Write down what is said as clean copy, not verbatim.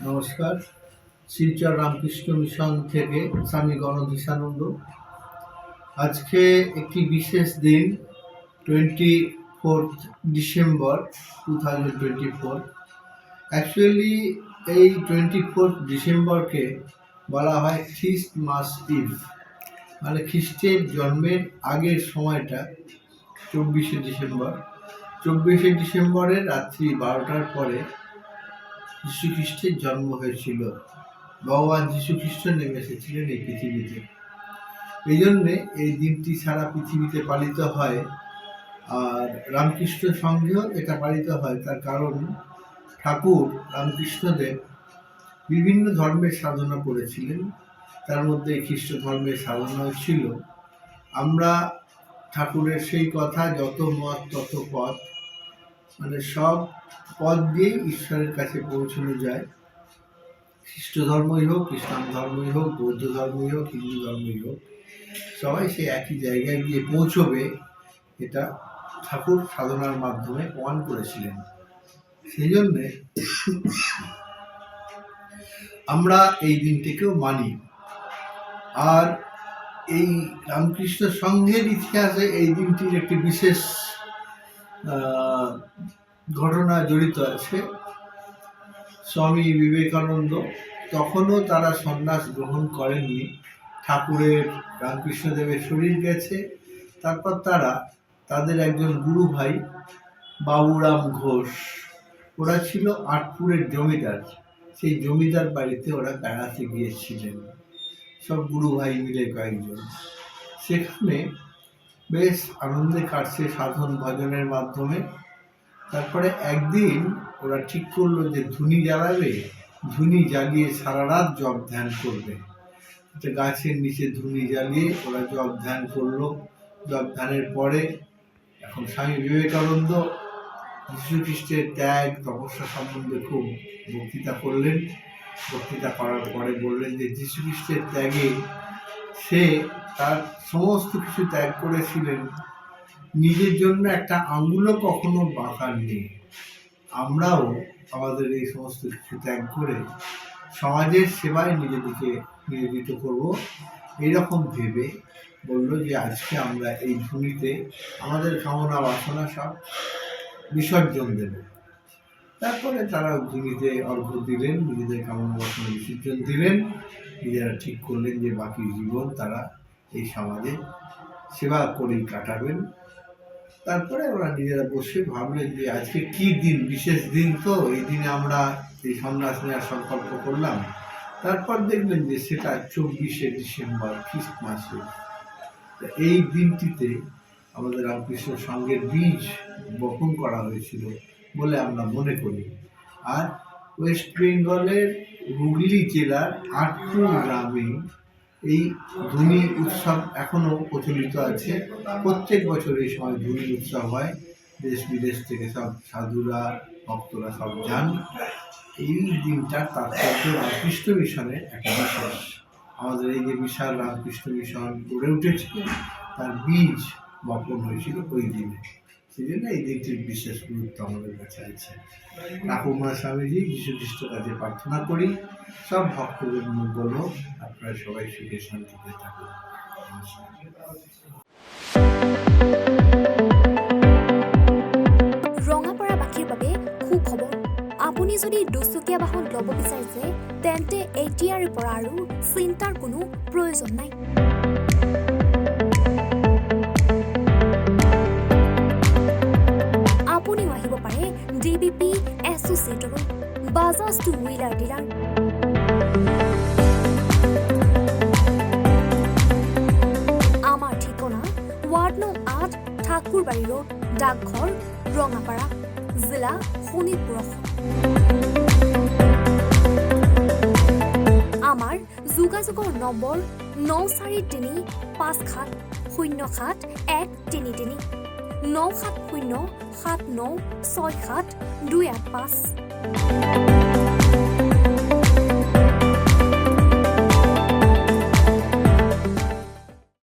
নমস্কার। শিলচর রামকৃষ্ণ মিশন থেকে স্বামী গণধীশানন্দ। আজকে একটি বিশেষ দিন, 24 ডিসেম্বর 2024। অ্যাকচুয়ালি এই 24 ডিসেম্বরকে বলা হয় খ্রিস্টমাস ইভ, মানে খ্রিস্টের জন্মের আগের সময়টা 24শে ডিসেম্বর। 24শে ডিসেম্বরের রাত্রি 12টার পরে যীশুখ্রিস্টের জন্ম হয়েছিল। ভগবান যীশুখ্রিস্ট নেমে এসেছিলেন এই পৃথিবীতে। এই জন্যে এই দিনটি সারা পৃথিবীতে পালিত হয়। আর রামকৃষ্ণ সংঘেও এটা পালিত হয়, তার কারণ ঠাকুর রামকৃষ্ণদেব বিভিন্ন ধর্মের সাধনা করেছিলেন, তার মধ্যে খ্রিস্ট ধর্মের সাধনাও ছিল। আমরা ঠাকুরের সেই কথা, যত মত তত পথ, মানে সব পথ দিয়েই ঈশ্বরের কাছে পৌঁছানো যায়। খ্রিস্ট ধর্মই হোক, খ্রিস্টান ধর্মই হোক, বৌদ্ধ ধর্মই হোক, হিন্দু ধর্মই হোক, সবাই সে একই জায়গায় গিয়ে পৌঁছবে, এটা ঠাকুর সাধনার মাধ্যমে প্রমাণ করেছিলেন। সেই জন্যে আমরা এই দিনটিকেও মানি। আর এই রামকৃষ্ণ সংঘের ইতিহাসে এই দিনটির একটি বিশেষ ঘটনা জড়িত আছে। স্বামী বিবেকানন্দ তখনও তারা সন্ন্যাস গ্রহণ করেননি। ঠাকুরের রামকৃষ্ণদেবের শরীর গেছে, তারপর তারা তাদের একজন গুরু ভাই বাবুরাম ঘোষ, ওরা ছিল আটপুরের জমিদার, সেই জমিদার বাড়িতে ওরা বেড়াতে গিয়েছিলেন সব গুরু ভাই মিলে কয়েকজন। সেখানে বেশ আনন্দে কাটছে সাধন ভজনের মাধ্যমে। তারপরে একদিন ওরা ঠিক করলো যে ধুনি জ্বালাবে, ধুনি জ্বালিয়ে সারা রাত জপ ধ্যান করবে। গাছের নিচে ধুনি জ্বালিয়ে ওরা জপ ধ্যান করলো। জপ ধ্যানের পরে এখন স্বামী বিবেকানন্দ যীশুখ্রিস্টের ত্যাগ তপস্যা সম্বন্ধে খুব বক্তৃতা করলেন। বক্তৃতা করার পরে বললেন যে যীশুখ্রিস্টের ত্যাগে সে তার সমস্ত কিছু ত্যাগ করেছিলেন, নিজের জন্য একটা আঙ্গুলও কখনো বাঁকা নেই। আমরাও আমাদের এই সমস্ত কিছু ত্যাগ করে সমাজের সেবায় নিজেদেরকে নিয়োজিত করব, এইরকম ভেবে বলল যে আজকে আমরা এই ধুনিতে আমাদের কামনা বাসনা সব বিসর্জন দেব। তারপরে তারা ধুনিতে অর্ঘ্য দিলেন, নিজেদের কামনা বাসনা বিসর্জন দিলেন। নিজেরা ঠিক করলেন যে বাকি জীবন তারা এই সমাজে সেবা করেই কাটাবেন। তারপরে ওরা নিজেরা বসে ভাবলেন যে আজকে কি দিন, বিশেষ দিন, তো এই দিনে আমরা এই সন্ন্যাস নেওয়ার সংকল্প করলাম। তারপর দেখলেন যে সেটা 24শে ডিসেম্বর, খ্রিস্টমাসে। এই দিনটিতে আমাদের রামকৃষ্ণ সংঘের বীজ বপন করা হয়েছিল বলে আমরা মনে করি। আর ওয়েস্ট বেঙ্গলের হুগলি জেলার আটপুর গ্রামে এই ধুনি উৎসব এখনো প্রচলিত আছে। প্রত্যেক বছর এই সময় ধুনি উৎসব হয়, দেশ বিদেশ থেকে সব সাধুরা ভক্তরা সব যান। এই দিনটার তাৎপর্য রামকৃষ্ণ মিশনের একটা বিশেষ। আমাদের এই যে বিশাল রামকৃষ্ণ মিশন গড়ে উঠেছে, তার বীজ বপন হয়েছিল ওই দিনে। সেই জন্য এই দিনটির বিশেষ গুরুত্ব আমাদের কাছে আছে। ঠাকুরমা স্বামীজি যীশুখ্রিস্টের কাছে প্রার্থনা করি সব ভক্তদের মঙ্গল হোক, আপনারা সবাই সুখে শান্তিতে থাকুন। ৰঙাপাৰাবাসীৰ বাবে সুখবৰ। আপুনি যদি দুচকীয়া বাহন ল'ব বিচাৰিছে তেন্তে এতিয়াৰ পৰা আৰু চিন্তাৰ কোনো প্ৰয়োজন নাই। আপুনিও আহিব পাৰে DBP এছ'চিয়েটৰো, বাজাজ টু হুইলাৰ ডিলাৰ। আমাৰ ঠিকনা ৱাৰ্ড নং 8, ঠাকুৰবাৰী ৰোড, ডাকঘৰ, ৰঙাপাৰা, জিলা শোণিতপুৰ। আমাৰ যোগাযোগৰ নম্বৰ 9435707133 9707967285285।